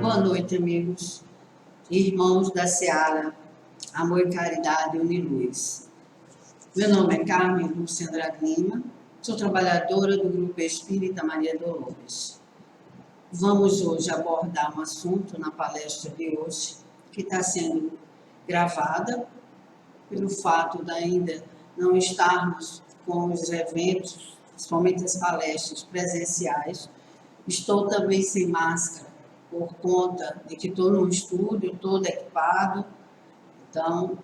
Boa noite, amigos, irmãos da Seara, Amor e Caridade Uniluz. Meu nome é Carmen Lúcia Andrade Lima, sou trabalhadora do Grupo Espírita Maria Dolores. Vamos hoje abordar um assunto na palestra de hoje, que está sendo gravada, pelo fato de ainda não estarmos com os eventos, principalmente as palestras presenciais. Estou também sem máscara, por conta de que estou num estúdio, todo equipado. Então,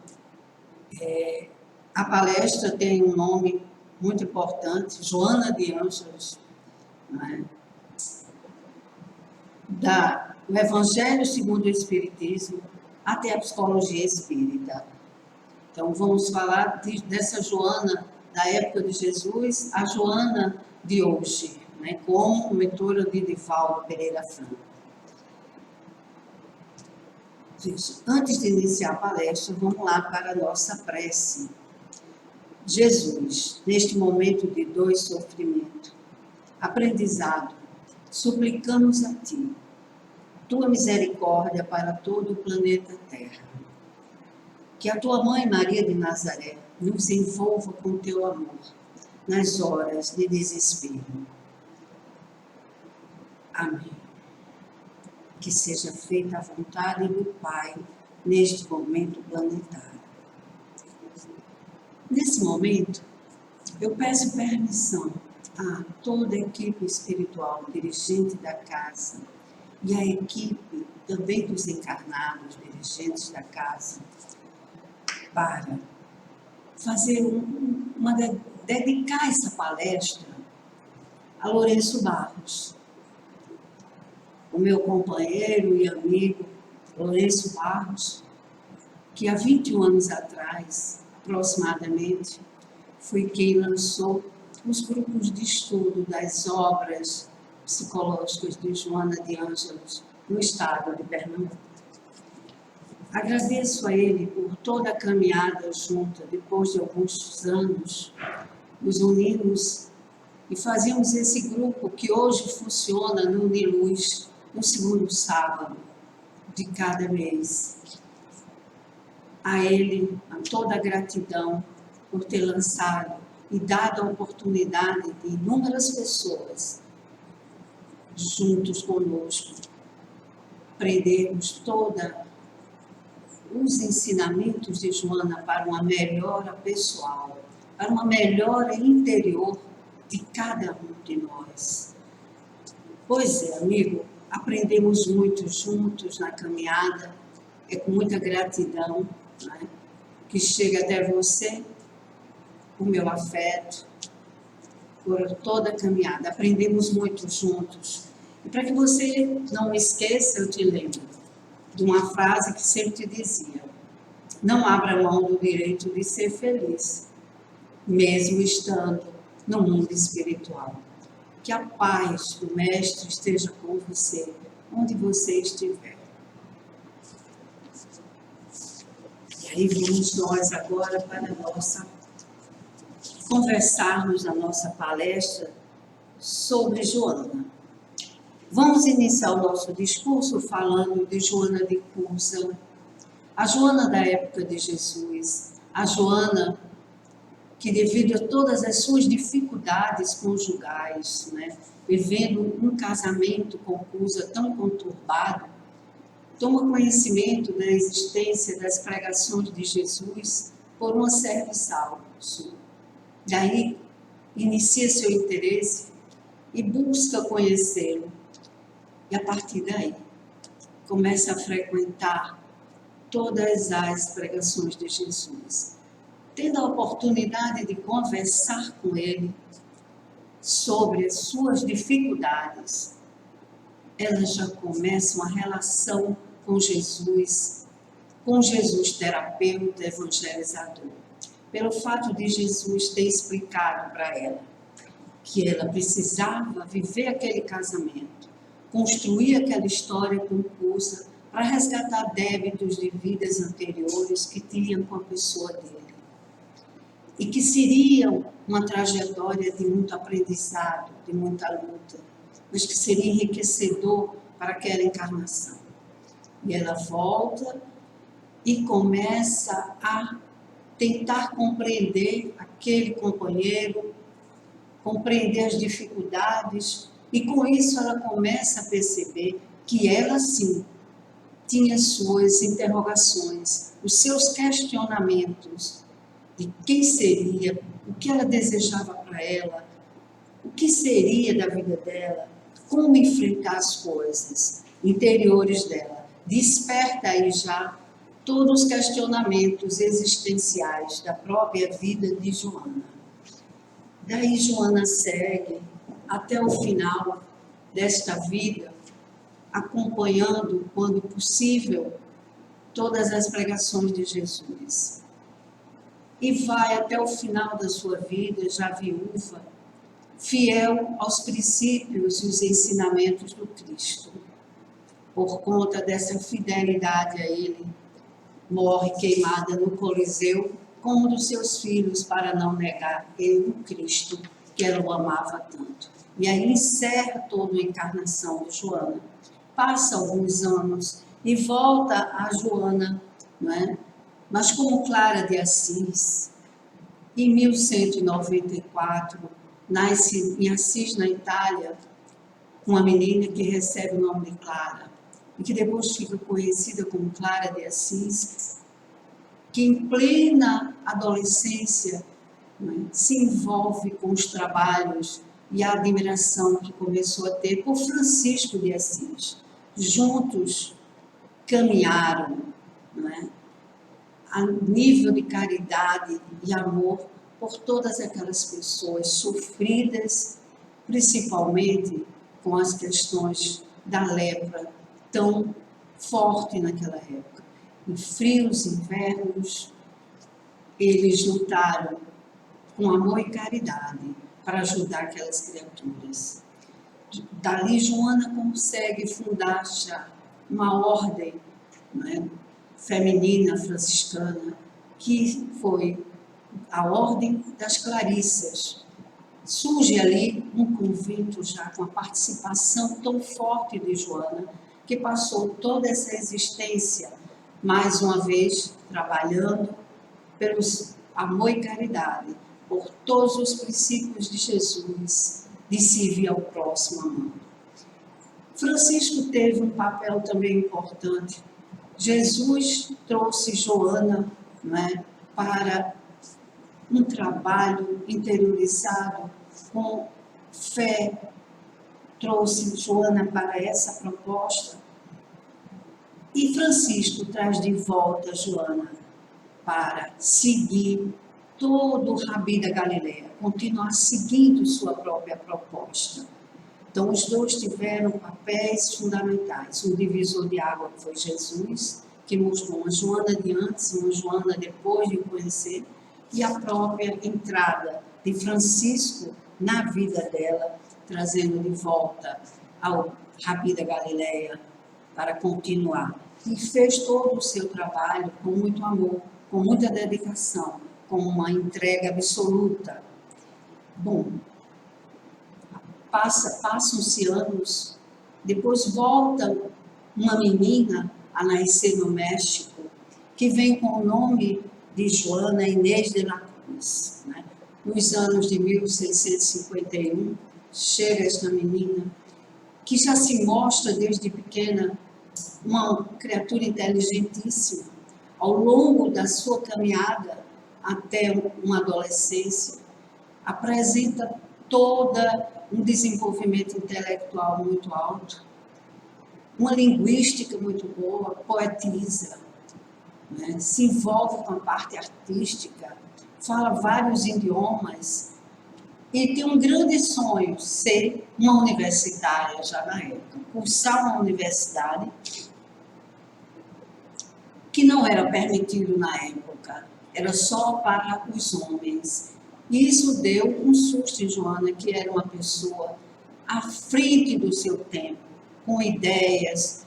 a palestra tem um nome muito importante, Joana de Ângeles, né? Do Evangelho segundo o Espiritismo até a Psicologia Espírita. Então, vamos falar dessa Joana da época de Jesus, a Joana de hoje, né? Como mentora de Divaldo Pereira Franco. Antes de iniciar a palestra, vamos lá para a nossa prece. Jesus, neste momento de dor e sofrimento, aprendizado, suplicamos a Ti, Tua misericórdia para todo o planeta Terra. Que a Tua Mãe Maria de Nazaré nos envolva com Teu amor nas horas de desespero. Amém. Que seja feita a vontade do Pai neste momento planetário. Nesse momento, eu peço permissão a toda a equipe espiritual dirigente da casa e a equipe também dos encarnados dirigentes da casa para fazer dedicar essa palestra a Lourenço Barros, o meu companheiro e amigo Lourenço Barros, que há 21 anos atrás, aproximadamente, foi quem lançou os grupos de estudo das obras psicológicas de Joana de Ângeles no estado de Pernambuco. Agradeço a ele por toda a caminhada junta, depois de alguns anos, nos unimos e fazíamos esse grupo que hoje funciona no Uniluz, no segundo sábado de cada mês. A ele, a toda a gratidão por ter lançado e dado a oportunidade de inúmeras pessoas juntos conosco aprendermos todos os ensinamentos de Joana para uma melhora pessoal, para uma melhora interior de cada um de nós. Pois é, amigo, aprendemos muito juntos na caminhada, é com muita gratidão, né, que chega até você o meu afeto por toda a caminhada. Aprendemos muito juntos. E para que você não esqueça, eu te lembro de uma frase que sempre te dizia: não abra mão do direito de ser feliz, mesmo estando no mundo espiritual. Que a paz do Mestre esteja com você, onde você estiver. E aí vamos nós agora para conversarmos na nossa palestra sobre Joana. Vamos iniciar o nosso discurso falando de Joana de Cusa, a Joana da época de Jesus, a Joana que, devido a todas as suas dificuldades conjugais, né, vivendo um casamento com Cusa tão conturbado, toma conhecimento da existência das pregações de Jesus por uma serviçal sua. Daí, inicia seu interesse e busca conhecê-lo. E, a partir daí, começa a frequentar todas as pregações de Jesus. Tendo a oportunidade de conversar com ele sobre as suas dificuldades, ela já começa uma relação com Jesus terapeuta, evangelizador. Pelo fato de Jesus ter explicado para ela que ela precisava viver aquele casamento, construir aquela história confusa para resgatar débitos de vidas anteriores que tinham com a pessoa dele. E que seriam uma trajetória de muito aprendizado, de muita luta, mas que seria enriquecedor para aquela encarnação. E ela volta e começa a tentar compreender aquele companheiro, compreender as dificuldades, e com isso ela começa a perceber que ela sim tinha suas interrogações, os seus questionamentos de quem seria, o que ela desejava para ela, o que seria da vida dela, como enfrentar as coisas interiores dela. Desperta aí já todos os questionamentos existenciais da própria vida de Joana. Daí Joana segue até o final desta vida, acompanhando, quando possível, todas as pregações de Jesus. E vai até o final da sua vida, já viúva, fiel aos princípios e os ensinamentos do Cristo. Por conta dessa fidelidade a Ele, morre queimada no Coliseu, como um dos seus filhos, para não negar Ele, o Cristo, que ela o amava tanto. E aí encerra toda a encarnação de Joana. Passa alguns anos e volta a Joana, não é? Mas como Clara de Assis. Em 1194, nasce em Assis, na Itália, uma menina que recebe o nome de Clara, e que depois fica conhecida como Clara de Assis, que em plena adolescência, né, se envolve com os trabalhos e a admiração que começou a ter por Francisco de Assis. Juntos caminharam, né, a nível de caridade e amor por todas aquelas pessoas sofridas, principalmente com as questões da lepra tão forte naquela época. Em frios invernos, eles lutaram com amor e caridade para ajudar aquelas criaturas. Dali, Joana consegue fundar já uma ordem, né, feminina franciscana, que foi a Ordem das Clarissas. Surge ali um convento já com a participação tão forte de Joana, que passou toda essa existência, mais uma vez, trabalhando pelos amor e caridade, por todos os princípios de Jesus, de servir ao próximo amando. Francisco teve um papel também importante. Jesus trouxe Joana, não é, para um trabalho interiorizado com fé, trouxe Joana para essa proposta. E Francisco traz de volta Joana para seguir todo o Rabi da Galileia, continuar seguindo sua própria proposta. Então, os dois tiveram papéis fundamentais. Um divisor de água foi Jesus, que mostrou uma Joana de antes, uma Joana depois de o conhecer, e a própria entrada de Francisco na vida dela, trazendo de volta ao Rabi da Galileia para continuar. E fez todo o seu trabalho com muito amor, com muita dedicação, com uma entrega absoluta. Bom, passam-se anos, depois volta uma menina a nascer no México, que vem com o nome de Joana Inês de la Cruz. Né? Nos anos de 1651, chega esta menina, que já se mostra desde pequena uma criatura inteligentíssima. Ao longo da sua caminhada até uma adolescência, apresenta toda um desenvolvimento intelectual muito alto, uma linguística muito boa, poetiza, né? Se envolve com a parte artística, fala vários idiomas e tem um grande sonho, ser uma universitária já na época, cursar uma universidade que não era permitido na época, era só para os homens. E isso deu um susto em Joana, que era uma pessoa à frente do seu tempo, com ideias,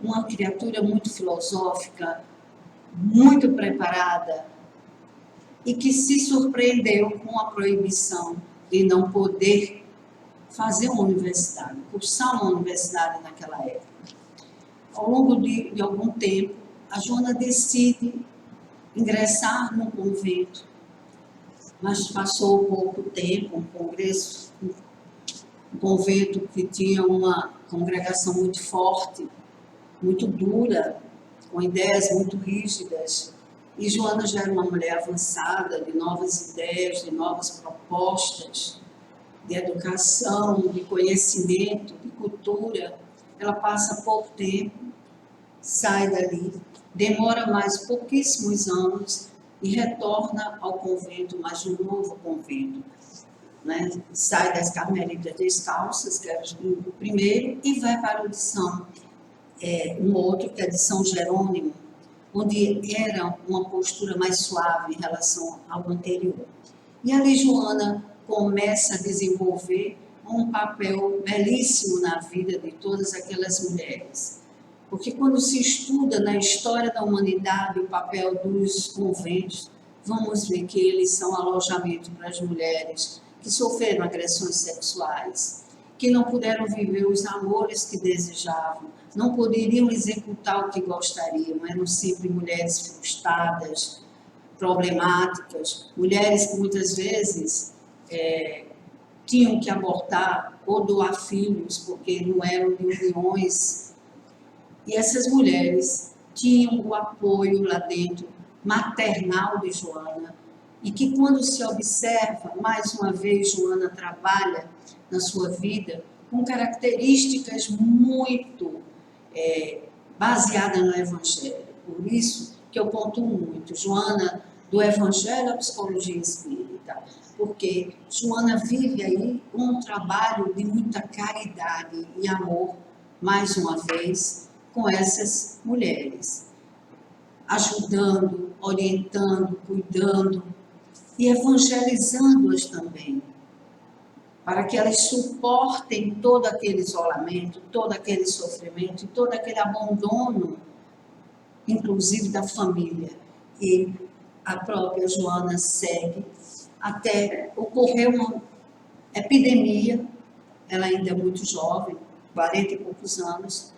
uma criatura muito filosófica, muito preparada, e que se surpreendeu com a proibição de não poder fazer uma universidade, cursar uma universidade naquela época. Ao longo de algum tempo, a Joana decide ingressar num convento, mas passou pouco tempo, um convento que tinha uma congregação muito forte, muito dura, com ideias muito rígidas. E Joana já era uma mulher avançada, de novas ideias, de novas propostas, de educação, de conhecimento, de cultura. Ela passa pouco tempo, sai dali, demora mais pouquíssimos anos e retorna ao convento, mas um novo convento. Né? Sai das Carmelitas Descalças, que era o primeiro, e vai para o de um outro, que é de São Jerônimo, onde era uma postura mais suave em relação ao anterior. E ali Joana começa a desenvolver um papel belíssimo na vida de todas aquelas mulheres. Porque quando se estuda na história da humanidade o papel dos conventos, vamos ver que eles são alojamento para as mulheres que sofreram agressões sexuais, que não puderam viver os amores que desejavam, não poderiam executar o que gostariam, eram sempre mulheres frustradas, problemáticas, mulheres que muitas vezes tinham que abortar ou doar filhos porque não eram de uniões. E essas mulheres tinham o apoio lá dentro, maternal de Joana, e que quando se observa, mais uma vez, Joana trabalha na sua vida com características muito baseadas no Evangelho. Por isso que eu pontuo muito, Joana, do Evangelho à Psicologia Espírita, porque Joana vive aí um trabalho de muita caridade e amor, mais uma vez, com essas mulheres, ajudando, orientando, cuidando e evangelizando-as também, para que elas suportem todo aquele isolamento, todo aquele sofrimento e todo aquele abandono, inclusive da família. E a própria Joana segue até ocorrer uma epidemia, ela ainda é muito jovem, 40 e poucos anos,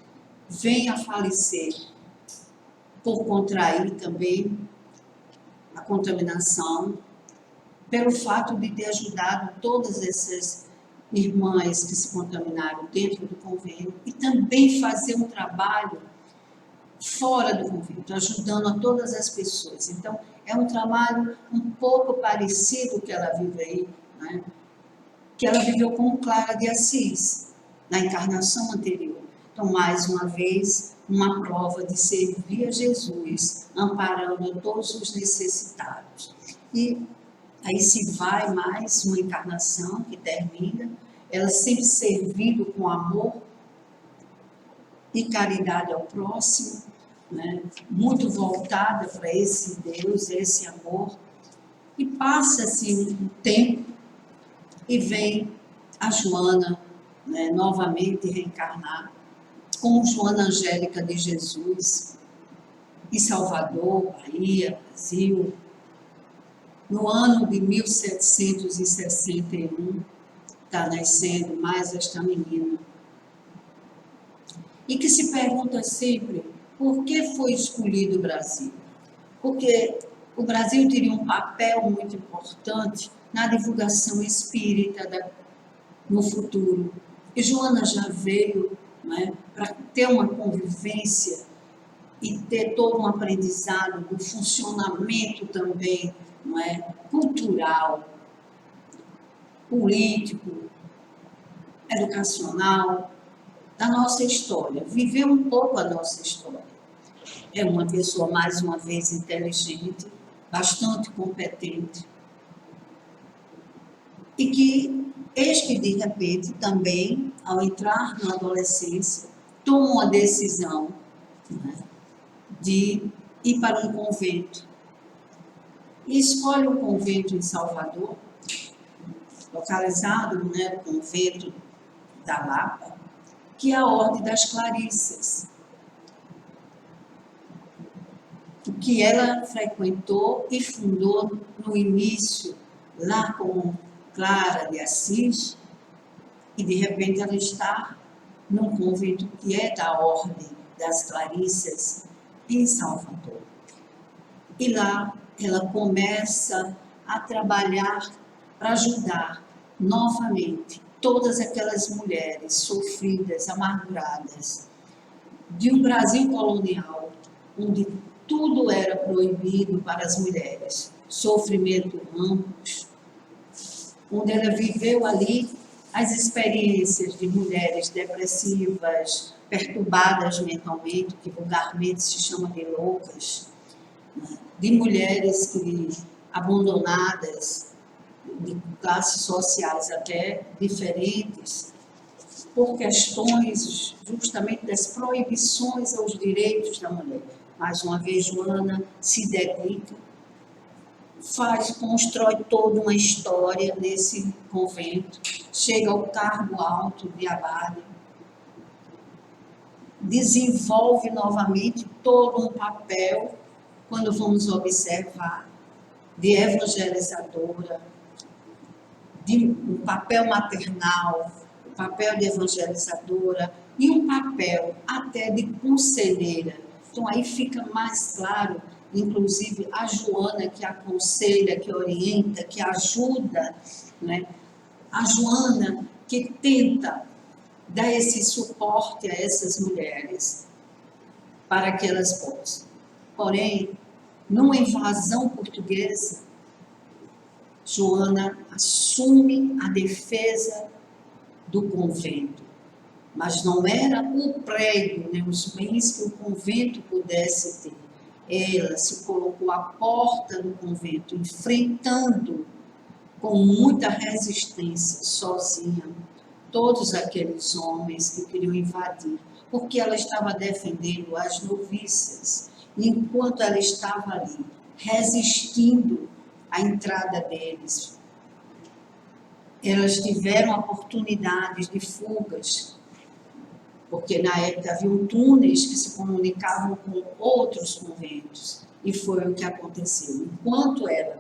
vem a falecer por contrair também a contaminação, pelo fato de ter ajudado todas essas irmãs que se contaminaram dentro do convênio e também fazer um trabalho fora do convento, ajudando a todas as pessoas. Então, é um trabalho um pouco parecido que ela vive aí, né? Que ela viveu com Clara de Assis, na encarnação anterior. Então, mais uma vez, uma prova de servir a Jesus, amparando todos os necessitados. E aí se vai mais uma encarnação que termina, ela sempre servindo com amor e caridade ao próximo, né? Muito voltada para esse Deus, esse amor. E passa-se um tempo e vem a Joana, né, novamente reencarnar como Joana Angélica de Jesus, em Salvador, Bahia, Brasil, no ano de 1761, está nascendo mais esta menina. E que se pergunta sempre, por que foi escolhido o Brasil? Porque o Brasil teria um papel muito importante na divulgação espírita no futuro. E Joana já veio, né, para ter uma convivência e ter todo um aprendizado do funcionamento também, não é, cultural, político, educacional, da nossa história, viver um pouco a nossa história. É uma pessoa, mais uma vez, inteligente, bastante competente, e que, eis que, de repente, também, ao entrar na adolescência, toma uma decisão, né, de ir para um convento. E escolhe um convento em Salvador, localizado, né, no convento da Lapa, que é a Ordem das Clarissas, que ela frequentou e fundou no início, lá com Clara de Assis, e de repente ela está num convento que é da Ordem das Clarissas, em Salvador. E lá ela começa a trabalhar para ajudar novamente todas aquelas mulheres sofridas, amarguradas, de um Brasil colonial, onde tudo era proibido para as mulheres, sofrimento amplos, onde ela viveu ali as experiências de mulheres depressivas, perturbadas mentalmente, que vulgarmente se chama de loucas, de mulheres que, abandonadas, de classes sociais até diferentes, por questões justamente das proibições aos direitos da mulher. Mais uma vez, Joana se dedica, constrói toda uma história nesse convento, chega ao cargo alto de abade, desenvolve novamente todo um papel, quando vamos observar, de evangelizadora, de um papel maternal, um papel de evangelizadora e um papel até de conselheira. Então aí fica mais claro, inclusive a Joana que aconselha, que orienta, que ajuda, né? A Joana que tenta dar esse suporte a essas mulheres para que elas possam. Porém, numa invasão portuguesa, Joana assume a defesa do convento, mas não era o prédio, nem os bens que o convento pudesse ter. Ela se colocou à porta do convento, enfrentando com muita resistência, sozinha, todos aqueles homens que queriam invadir, porque ela estava defendendo as noviças, e enquanto ela estava ali, resistindo à entrada deles, elas tiveram oportunidades de fugas, porque na época haviam túneis que se comunicavam com outros conventos, e foi o que aconteceu. Enquanto ela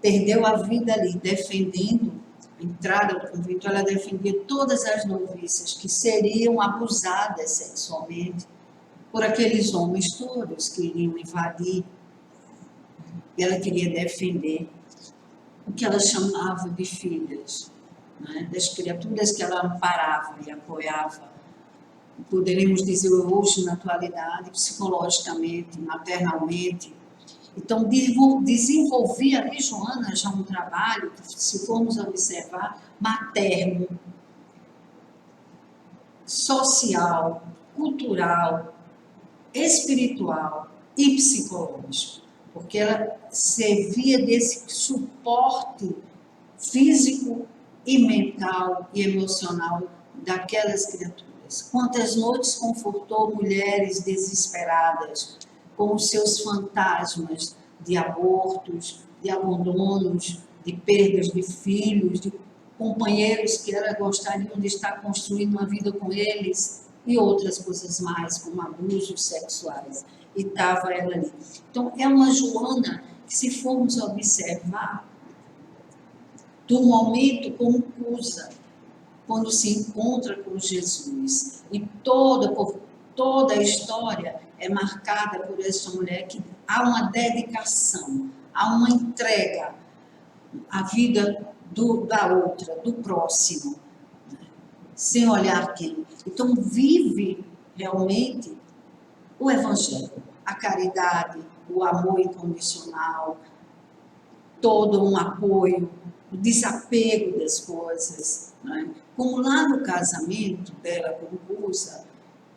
perdeu a vida ali, defendendo a entrada do convento, ela defendia todas as noviças que seriam abusadas sexualmente por aqueles homens todos que iriam invadir. Ela queria defender o que ela chamava de filhas, né? Das criaturas que ela amparava e apoiava. Poderíamos dizer hoje, na atualidade, psicologicamente, maternalmente. Então, desenvolvia ali, Joana, já um trabalho, se formos observar, materno, social, cultural, espiritual e psicológico, porque ela servia desse suporte físico e mental e emocional daquelas criaturas. Quantas noites confortou mulheres desesperadas com os seus fantasmas de abortos, de abandonos, de perdas de filhos, de companheiros que elas gostariam de estar construindo uma vida com eles e outras coisas mais, como abusos sexuais. E estava ela ali. Então, é uma Joana que, se formos observar, do momento confusa, quando se encontra com Jesus, e toda a história é marcada por essa mulher que há uma dedicação, há uma entrega à vida da outra, do próximo, sem olhar quem. Então, vive realmente o Evangelho, a caridade, o amor incondicional, todo um apoio, o desapego das coisas, né? Como lá no casamento dela com Cusa,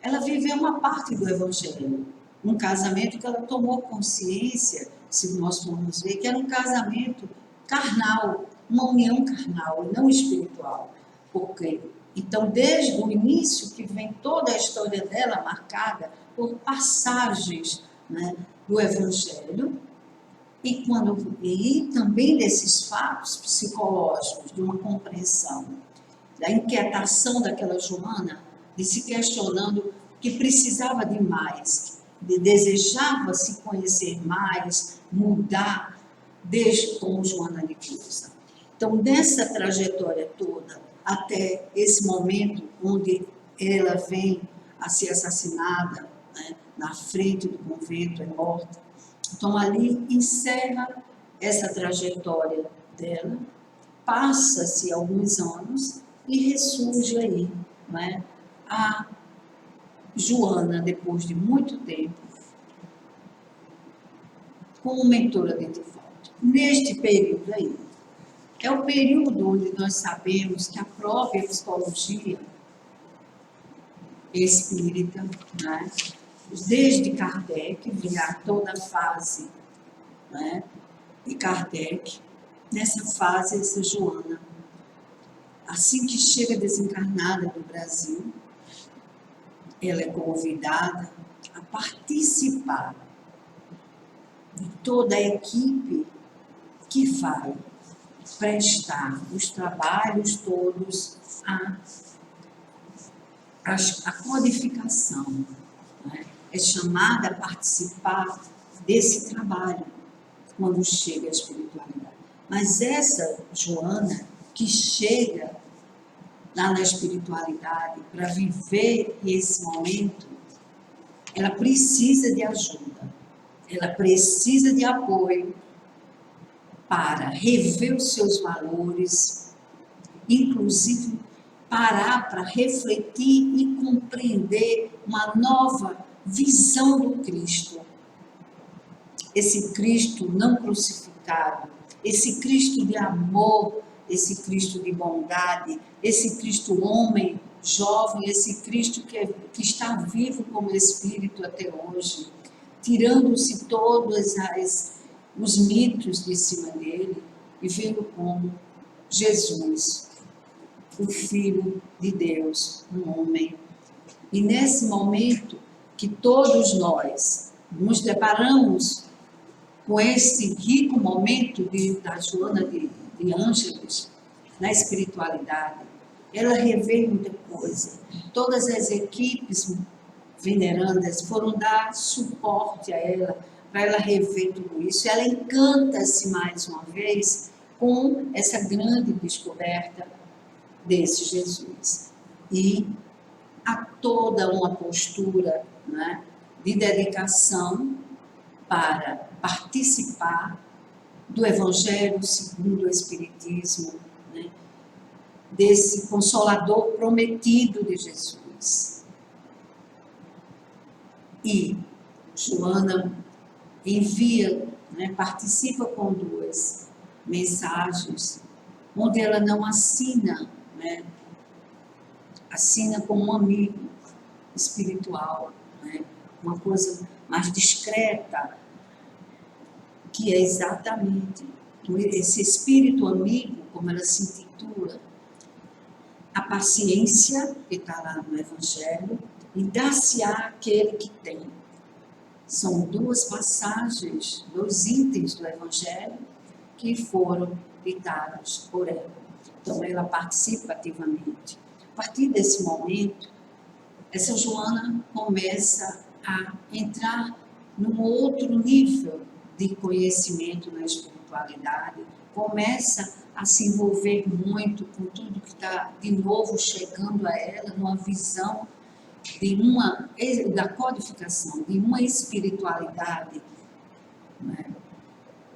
ela viveu uma parte do Evangelho, um casamento que ela tomou consciência, se nós formos ver, que era um casamento carnal, uma união carnal e não espiritual. Porque, então, desde o início que vem toda a história dela marcada por passagens, né, do Evangelho, e também desses fatos psicológicos, de uma compreensão, da inquietação daquela Joana, de se questionando que precisava de mais, desejava se conhecer mais, mudar, desde como Joana de Cusa. Então, nessa trajetória toda, até esse momento onde ela vem a ser assassinada, né, na frente do convento, é morta. Então, ali encerra essa trajetória dela, passa-se alguns anos e ressurge aí, né, a Joana, depois de muito tempo, como mentora de devoto. Neste período aí, é o período onde nós sabemos que a própria psicologia espírita, né, desde Kardec, vinha toda a fase, né, de Kardec, nessa fase, essa Joana, assim que chega desencarnada do Brasil, ela é convidada a participar de toda a equipe que vai prestar os trabalhos todos a codificação, né? É chamada a participar desse trabalho quando chega a espiritualidade. Mas essa Joana que chega lá na espiritualidade para viver esse momento, ela precisa de ajuda, ela precisa de apoio para rever os seus valores, inclusive parar para refletir e compreender uma nova visão do Cristo. Esse Cristo não crucificado, esse Cristo de amor, esse Cristo de bondade, esse Cristo homem, jovem, esse Cristo que está vivo como Espírito até hoje, tirando-se todos os mitos de cima dele e vendo como Jesus, o Filho de Deus, um homem. E nesse momento que todos nós nos deparamos com esse rico momento da Joana de Ângeles, na espiritualidade, ela revê muita coisa. Todas as equipes venerandas foram dar suporte a ela, para ela rever tudo isso. Ela encanta-se mais uma vez com essa grande descoberta desse Jesus. E há toda uma postura, né, de dedicação para participar do Evangelho segundo o Espiritismo, né, desse Consolador prometido de Jesus. E Joana envia, né, participa com 2 mensagens, onde ela não assina, né, assina como um amigo espiritual, né, uma coisa mais discreta, que é exatamente esse espírito amigo, como ela se intitula, a paciência, que está lá no Evangelho, e dar-se-á aquele que tem. São 2 passagens, 2 itens do Evangelho que foram ditados por ela. Então, ela participa ativamente. A partir desse momento, essa Joana começa a entrar num outro nível de conhecimento na espiritualidade, começa a se envolver muito com tudo que está de novo chegando a ela, numa visão da codificação, de uma espiritualidade, né?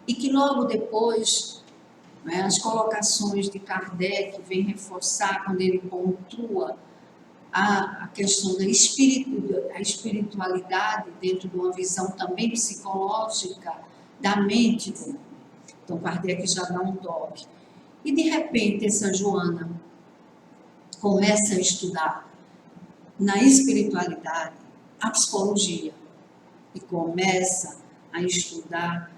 E que logo depois, né, as colocações de Kardec vêm reforçar quando ele pontua a questão da espiritualidade dentro de uma visão também psicológica da mente. Então, Kardec já dá um toque. E, de repente, essa Joana começa a estudar na espiritualidade a psicologia e começa a estudar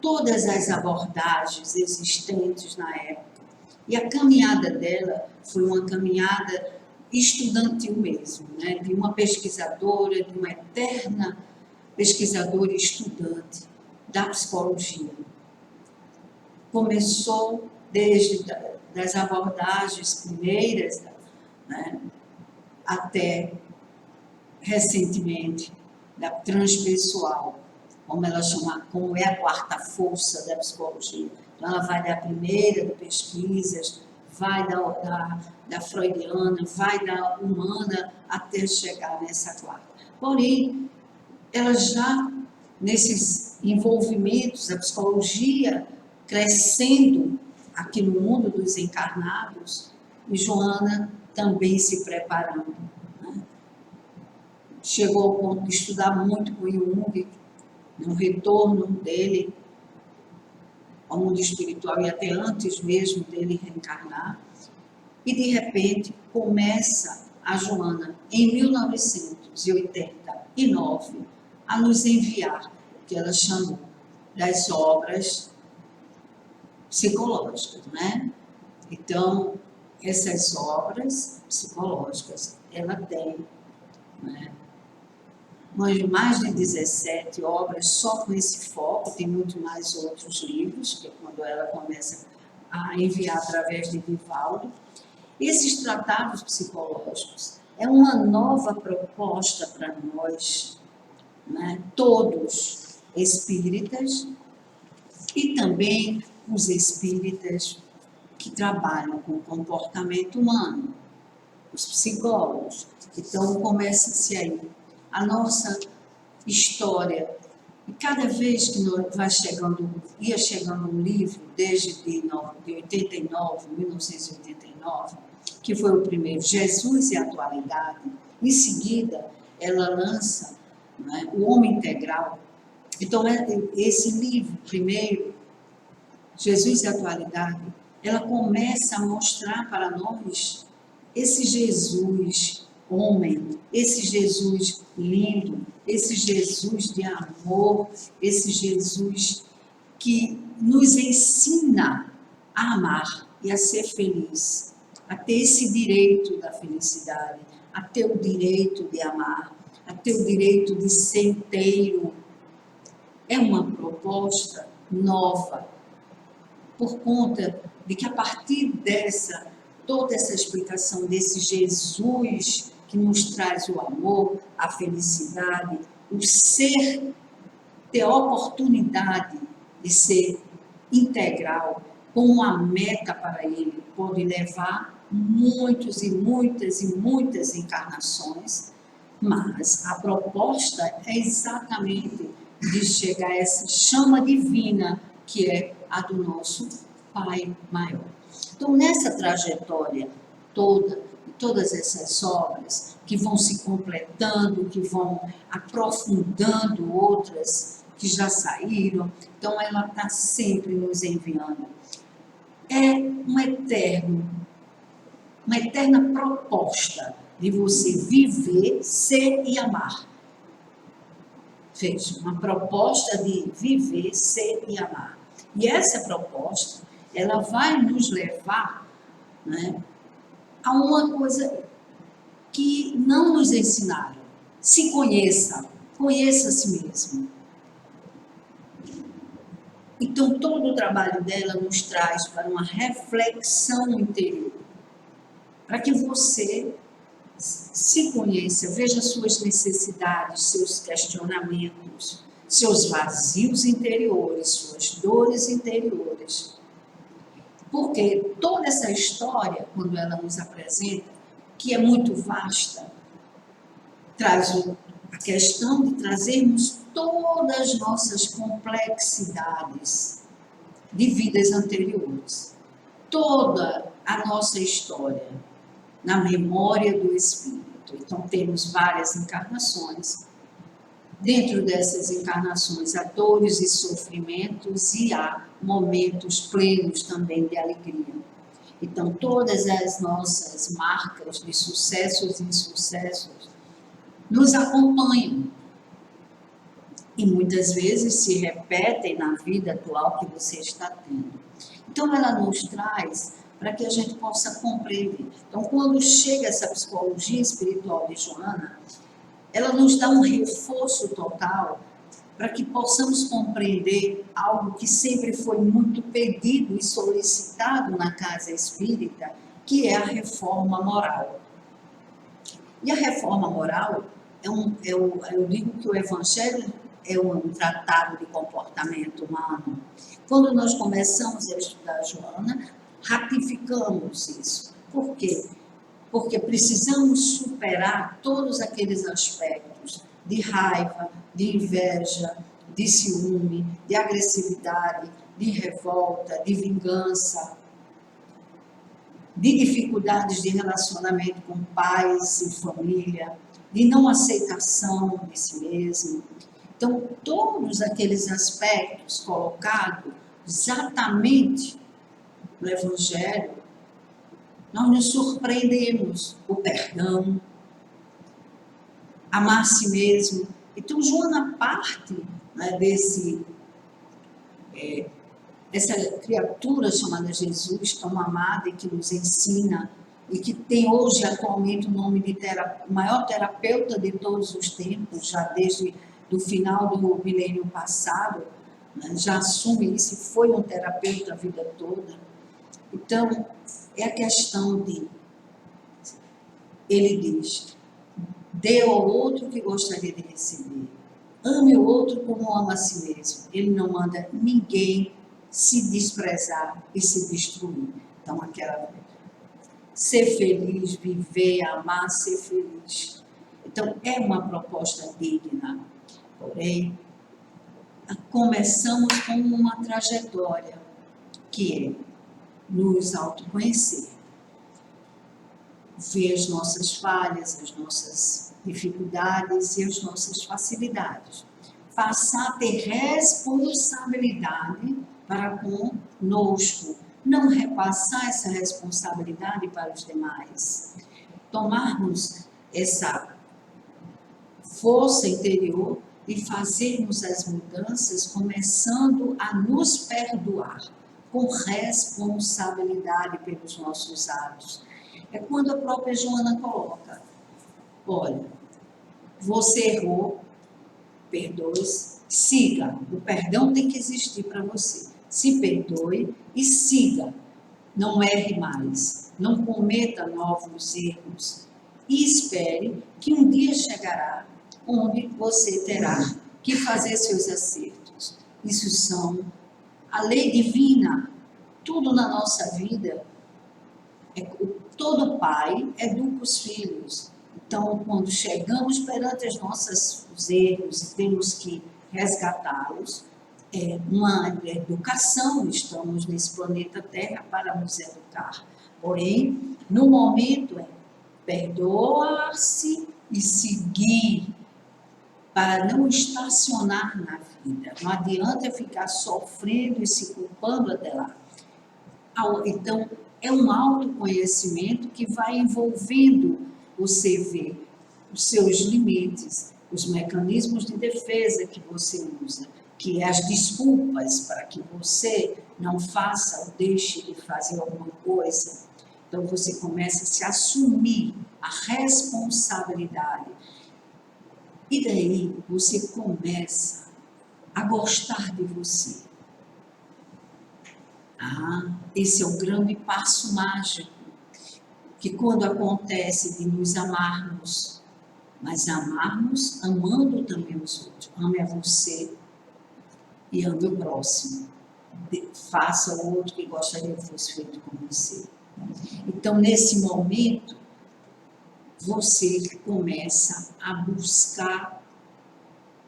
todas as abordagens existentes na época. E a caminhada dela foi uma caminhada estudantil mesmo, né? De uma pesquisadora, de uma eterna pesquisadora e estudante da psicologia. Começou desde das abordagens primeiras, né, até recentemente da transpessoal, como ela chama, como é a 4ª força da psicologia. Então, ela vai da primeira, de pesquisas, vai da freudiana, vai da humana, até até chegar nessa quarta. Porém, ela já, nesses envolvimentos, a psicologia crescendo aqui no mundo dos encarnados, e Joana também se preparando, né? Chegou ao ponto de estudar muito com Jung, no retorno dele ao mundo espiritual e até antes mesmo dele reencarnar. E de repente começa a Joana, em 1989, a nos enviar o que ela chamou das obras psicológicas, né? Então, essas obras psicológicas, ela tem, né, mais de 17 obras só com esse foco, tem muito mais outros livros, que é quando ela começa a enviar através de Divaldo. Esses tratados psicológicos é uma nova proposta para nós, né, todos espíritas, e também os espíritas que trabalham com o comportamento humano, os psicólogos. Então, começa-se aí a nossa história. E cada vez que ia chegando um livro, desde de 1989, que foi o primeiro, Jesus e a Atualidade, em seguida ela lança, né, O Homem Integral. Então, esse livro, primeiro, Jesus e a Atualidade, ela começa a mostrar para nós esse Jesus homem, esse Jesus lindo, esse Jesus de amor, esse Jesus que nos ensina a amar e a ser feliz, a ter esse direito da felicidade, a ter o direito de amar, a ter o direito de ser inteiro. É uma proposta nova, por conta de que a partir toda essa explicação desse Jesus que nos traz o amor, a felicidade, o ser, ter a oportunidade de ser integral, com uma meta para ele, pode levar muitas e muitas encarnações, mas a proposta é exatamente de chegar a essa chama divina que é a do nosso Pai Maior. Então, nessa trajetória toda, todas essas obras que vão se completando, que vão aprofundando outras que já saíram, então ela está sempre nos enviando. É uma eterna proposta de você viver, ser e amar. Veja, uma proposta de viver, ser e amar. E essa proposta, ela vai nos levar, né, a uma coisa que não nos ensinaram. Se conheça, conheça a si mesmo. Então, todo o trabalho dela nos traz para uma reflexão interior, para que você se conheça, veja suas necessidades, seus questionamentos, seus vazios interiores, suas dores interiores. Porque toda essa história, quando ela nos apresenta, que é muito vasta, traz a questão de trazermos todas as nossas complexidades de vidas anteriores, toda a nossa história na memória do espírito. Então, temos várias encarnações. Dentro dessas encarnações, há dores e sofrimentos e há momentos plenos também de alegria. Então, todas as nossas marcas de sucessos e insucessos nos acompanham e muitas vezes se repetem na vida atual que você está tendo. Então, ela nos traz para que a gente possa compreender. Então, quando chega essa psicologia espiritual de Joana, ela nos dá um reforço total para que possamos compreender algo que sempre foi muito pedido e solicitado na casa espírita, que é a reforma moral. E a reforma moral, eu digo que o Evangelho é um tratado de comportamento humano. Quando nós começamos a estudar Joana, ratificamos isso. Por quê? porque precisamos superar todos aqueles aspectos de raiva, de inveja, de ciúme, de agressividade, de revolta, de vingança, de dificuldades de relacionamento com pais e família, de não aceitação de si mesmo. Então, todos aqueles aspectos colocados exatamente no Evangelho, nós nos surpreendemos. O perdão, amar a si mesmo. Então, Joana parte, né, essa criatura chamada Jesus, tão amada e que nos ensina, e que tem hoje, atualmente, o nome de maior terapeuta de todos os tempos, já desde o final do milênio passado, né, já assume isso e foi um terapeuta a vida toda. Então, é a questão de, ele diz, dê ao outro o que gostaria de receber, ame o outro como ama a si mesmo. Ele não manda ninguém se desprezar e se destruir. Então, aquela ser feliz, viver, amar, ser feliz. Então, é uma proposta digna. Porém, começamos com uma trajetória que é nos autoconhecer, ver as nossas falhas, as nossas dificuldades e as nossas facilidades. Passar a ter responsabilidade para conosco, não repassar essa responsabilidade para os demais. Tomarmos essa força interior e fazermos as mudanças, começando a nos perdoar com responsabilidade pelos nossos atos. É quando a própria Joana coloca, olha, você errou, perdoe-se, siga. O perdão tem que existir para você. Se perdoe e siga. Não erre mais, não cometa novos erros e espere que um dia chegará onde você terá que fazer seus acertos. Isso são a lei divina, tudo na nossa vida. Todo pai educa os filhos. Então, quando chegamos perante os nossos erros, temos que resgatá-los. É uma educação, estamos nesse planeta Terra para nos educar. Porém, no momento é perdoar-se e seguir, para não estacionar na vida. Não adianta ficar sofrendo e se culpando até lá. Então, é um autoconhecimento que vai envolvendo você ver os seus limites, os mecanismos de defesa que você usa, que é as desculpas para que você não faça ou deixe de fazer alguma coisa. Então, você começa a se assumir a responsabilidade. E daí, você começa a gostar de você. Esse é o grande passo mágico, que quando acontece de nos amarmos, mas amarmos amando também os outros. Ame a você e ame o próximo. Faça o outro que gostaria que fosse feito com você. Então, nesse momento, você começa a buscar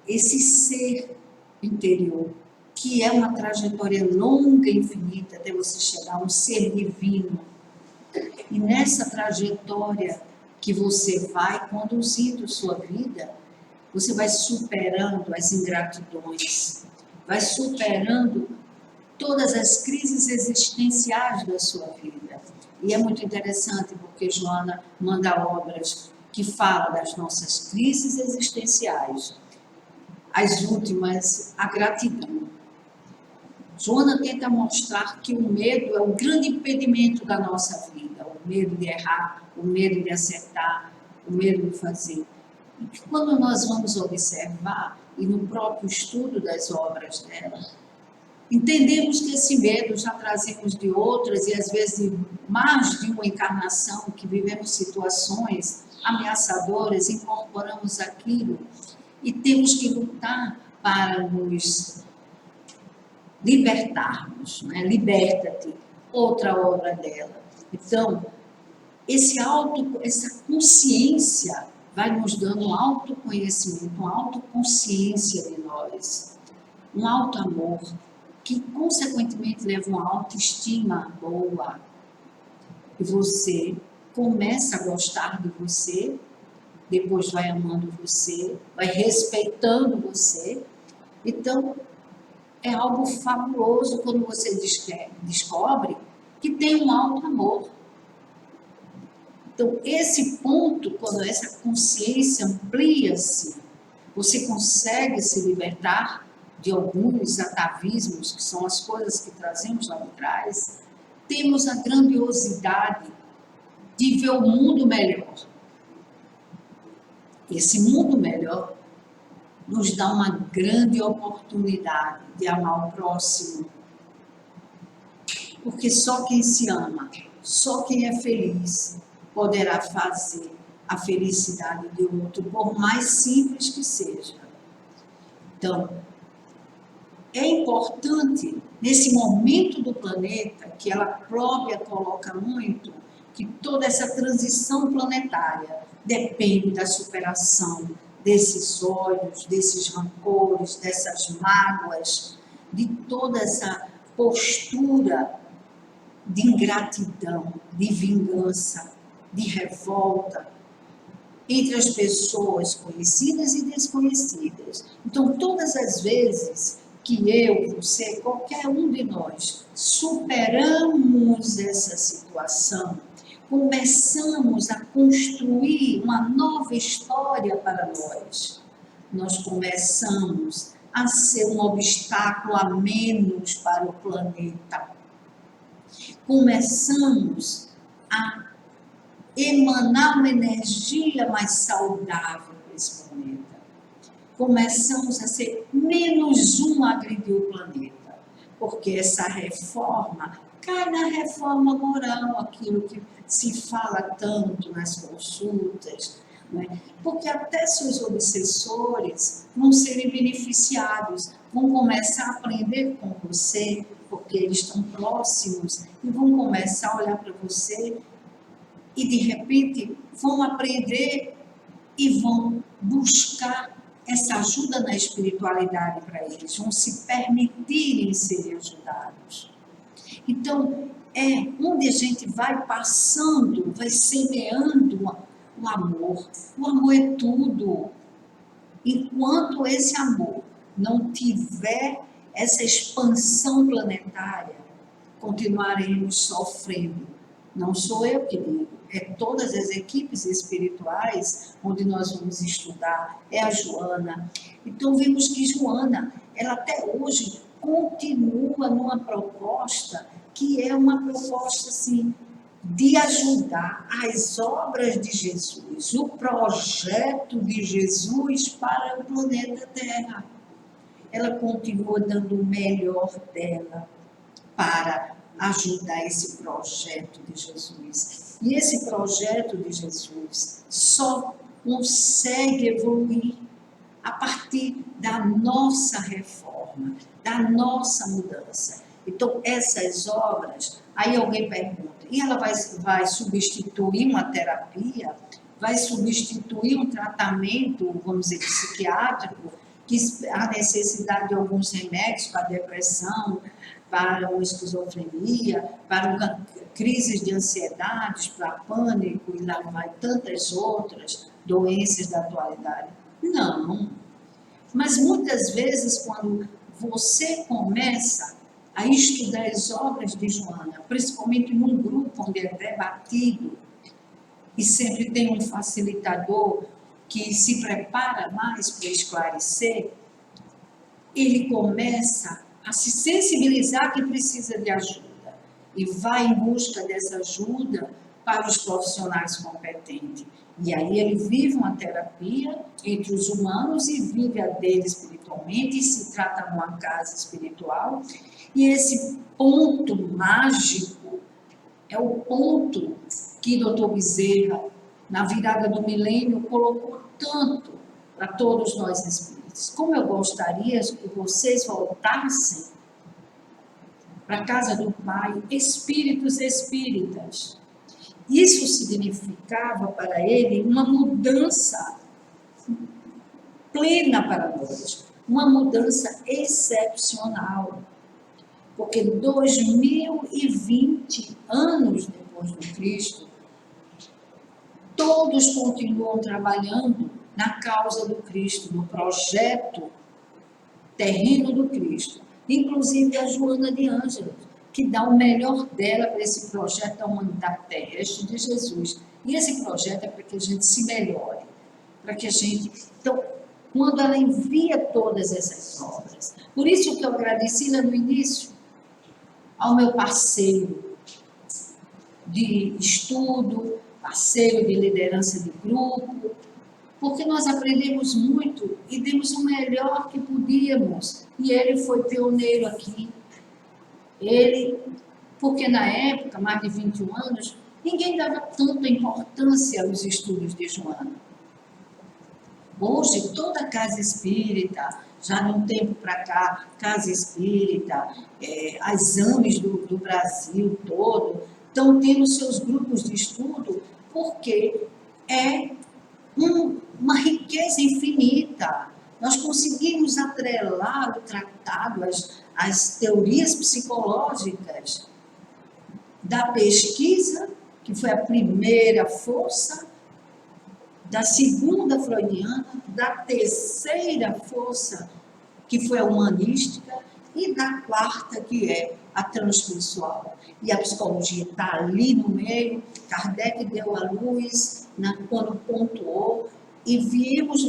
esse ser interior, que é uma trajetória longa e infinita até você chegar a um ser divino. E nessa trajetória que você vai conduzindo sua vida, você vai superando as ingratidões, vai superando todas as crises existenciais da sua vida. E é muito interessante porque Joana manda obras que falam das nossas crises existenciais. As últimas, a gratidão. Joana tenta mostrar que o medo é o grande impedimento da nossa vida, o medo de errar, o medo de acertar, o medo de fazer. E quando nós vamos observar, e no próprio estudo das obras dela, entendemos que esse medo já trazemos de outras e às vezes de mais de uma encarnação, que vivemos situações ameaçadoras, incorporamos aquilo e temos que lutar para nos libertarmos, né? Liberta-te, outra obra dela. Então, essa consciência vai nos dando um autoconhecimento, uma autoconsciência de nós, um auto-amor, que consequentemente leva uma autoestima boa. E você começa a gostar de você, depois vai amando você, vai respeitando você. Então, é algo fabuloso quando você descobre que tem um auto-amor. Então, esse ponto, quando essa consciência amplia-se, você consegue se libertar de alguns atavismos, que são as coisas que trazemos lá atrás. Temos a grandiosidade de ver o mundo melhor. Esse mundo melhor nos dá uma grande oportunidade de amar o próximo. Porque só quem se ama, só quem é feliz, poderá fazer a felicidade de outro, por mais simples que seja. Então, é importante, nesse momento do planeta, que ela própria coloca muito, que toda essa transição planetária depende da superação desses ódios, desses rancores, dessas mágoas, de toda essa postura de ingratidão, de vingança, de revolta entre as pessoas conhecidas e desconhecidas. Então, todas as vezes que eu, você, qualquer um de nós superamos essa situação, começamos a construir uma nova história para nós. Nós começamos a ser um obstáculo a menos para o planeta. Começamos a emanar uma energia mais saudável para esse planeta. Começamos a ser menos um a agredir o planeta, porque essa reforma cai na reforma moral, aquilo que se fala tanto nas consultas, né? Porque até seus obsessores vão serem beneficiados, vão começar a aprender com você, porque eles estão próximos, e vão começar a olhar para você e, de repente, vão aprender e vão buscar essa ajuda na espiritualidade para eles, vão se permitirem ser ajudados. Então, é onde a gente vai passando, vai semeando o amor. O amor é tudo. Enquanto esse amor não tiver essa expansão planetária, continuaremos sofrendo. Não sou eu que digo, é todas as equipes espirituais onde nós vamos estudar, é a Joana. Então vimos que Joana, ela até hoje continua numa proposta que é uma proposta assim, de ajudar as obras de Jesus, o projeto de Jesus para o planeta Terra. Ela continua dando o melhor dela para ajudar esse projeto de Jesus. E esse projeto de Jesus só consegue evoluir a partir da nossa reforma, da nossa mudança. Então, essas obras, aí alguém pergunta, e ela vai substituir uma terapia, vai substituir um tratamento, vamos dizer, psiquiátrico, que a necessidade de alguns remédios para a depressão, para uma esquizofrenia, para crises de ansiedade, para pânico, e lá vai tantas outras doenças da atualidade. Não. Mas muitas vezes, quando você começa a estudar as obras de Joana, principalmente num grupo onde é debatido, e sempre tem um facilitador que se prepara mais para esclarecer, ele começa a se sensibilizar que precisa de ajuda e vai em busca dessa ajuda para os profissionais competentes. E aí ele vive uma terapia entre os humanos e vive a dele espiritualmente e se trata numa casa espiritual. E esse ponto mágico é o ponto que Dr. Bezerra, na virada do milênio, colocou tanto para todos nós espíritos. Como eu gostaria que vocês voltassem para a casa do Pai, espíritos espíritas, Isso significava para ele uma mudança plena para nós, uma mudança excepcional. Porque 2020 anos depois do Cristo, todos continuam trabalhando na causa do Cristo, no projeto terreno do Cristo. Inclusive a Joana de Ângeles, que dá o melhor dela para esse projeto da humanidade terrestre de Jesus. E esse projeto é para que a gente se melhore, para que a gente... Então, quando ela envia todas essas obras, por isso que eu agradeci lá no início ao meu parceiro de estudo, parceiro de liderança de grupo, porque nós aprendemos muito e demos o melhor que podíamos. E ele foi pioneiro aqui. Ele, porque na época, mais de 21 anos, ninguém dava tanta importância aos estudos de Joana. Hoje, toda casa espírita, já de um tempo para cá, casa espírita, as AMEs do Brasil todo, estão tendo seus grupos de estudo, porque é uma riqueza infinita. Nós conseguimos atrelar o tratado, as teorias psicológicas da pesquisa, que foi a primeira força, da segunda freudiana, da terceira força, que foi a humanística, e da quarta, que é a transpessoal. E a psicologia está ali no meio. Kardec deu à luz quando pontuou, e vimos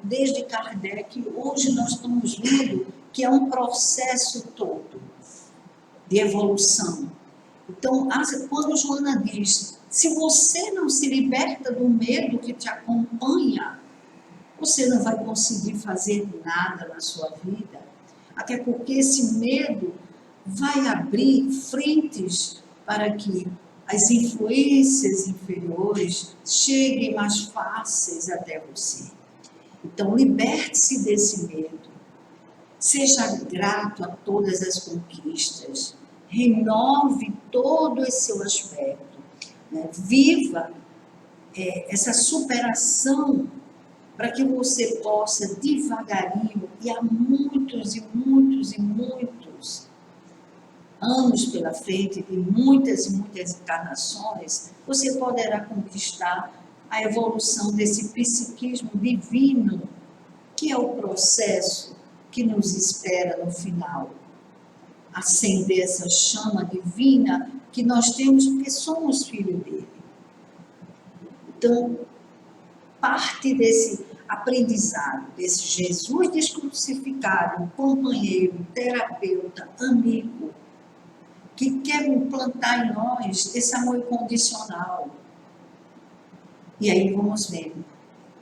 desde Kardec, hoje nós estamos vendo que é um processo todo de evolução. Então, quando Joana diz, se você não se liberta do medo que te acompanha, você não vai conseguir fazer nada na sua vida. Até porque esse medo vai abrir frentes para que as influências inferiores cheguem mais fáceis até você. Então, liberte-se desse medo. Seja grato a todas as conquistas. Renove todo esse seu aspecto. Né? Viva essa superação para que você possa devagarinho, e há muitos e muitos e muitos anos pela frente, e muitas encarnações, você poderá conquistar a evolução desse psiquismo divino, que é o processo que nos espera no final. Acender essa chama divina que nós temos porque somos filhos dele. Então, parte desse aprendizado, desse Jesus descrucificado, companheiro, terapeuta, amigo, que quer implantar em nós esse amor incondicional. E aí vamos vendo.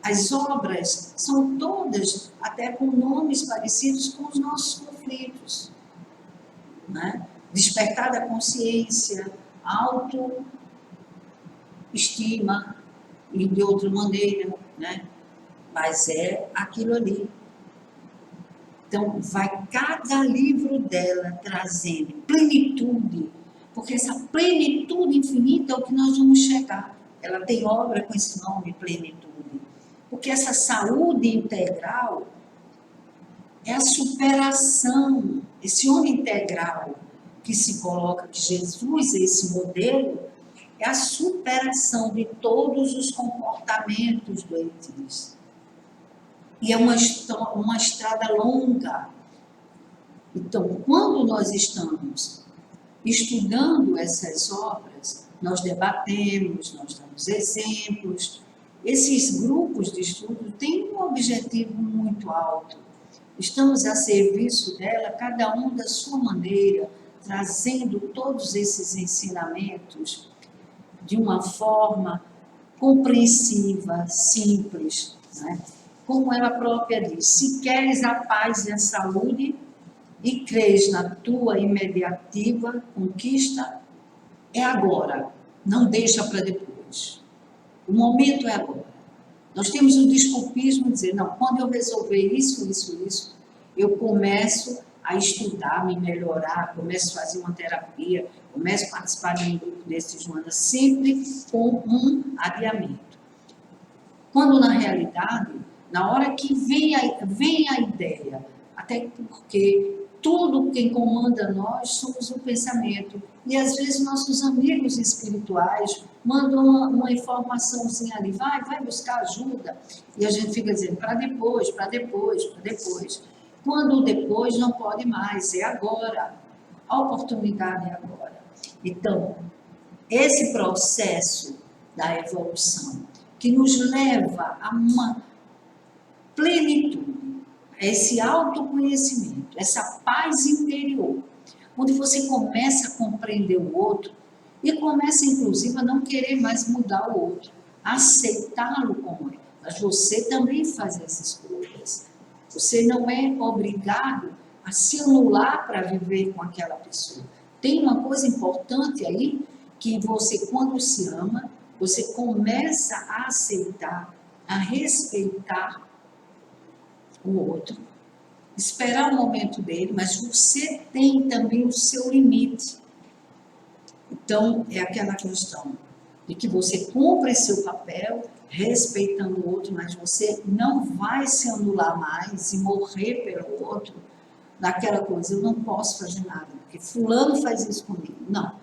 As obras são todas até com nomes parecidos com os nossos conflitos. Né? Despertar da consciência, autoestima, e de outra maneira, né? Mas é aquilo ali. Então, vai cada livro dela trazendo plenitude, porque essa plenitude infinita é o que nós vamos chegar. Ela tem obra com esse nome, plenitude. Porque essa saúde integral é a superação, esse homem integral que se coloca, que Jesus é esse modelo, é a superação de todos os comportamentos doentios. E é uma estrada longa. Então, quando nós estamos estudando essas obras, nós debatemos, nós damos exemplos. Esses grupos de estudo têm um objetivo muito alto. Estamos a serviço dela, cada um da sua maneira, trazendo todos esses ensinamentos de uma forma compreensiva, simples, né? Como ela própria diz, se queres a paz e a saúde e crês na tua imediativa conquista, é agora, não deixa para depois. O momento é agora. Nós temos o desculpismo de dizer, não, quando eu resolver isso, eu começo a estudar, me melhorar, começo a fazer uma terapia, começo a participar de um grupo desse, Joana, sempre com um adiamento. Quando, na realidade, na hora que vem a ideia, até porque tudo quem comanda nós somos o pensamento, e às vezes nossos amigos espirituais mandam uma informaçãozinha ali, vai buscar ajuda, e a gente fica dizendo, para depois, para depois, para depois. Quando o depois não pode mais, é agora, a oportunidade é agora. Então, esse processo da evolução, que nos leva a uma plenitude, a esse autoconhecimento, essa paz interior, onde você começa a compreender o outro e começa, inclusive, a não querer mais mudar o outro, a aceitá-lo como é. Mas você também faz essas escolhas. Você não é obrigado a se anular para viver com aquela pessoa. Tem uma coisa importante aí, que você, quando se ama, você começa a aceitar, a respeitar o outro, esperar o momento dele, mas você tem também o seu limite. Então, é aquela questão de que você cumpre seu papel, respeitando o outro, mas você não vai se anular mais e morrer pelo outro, daquela coisa, eu não posso fazer nada, porque fulano faz isso comigo. Não,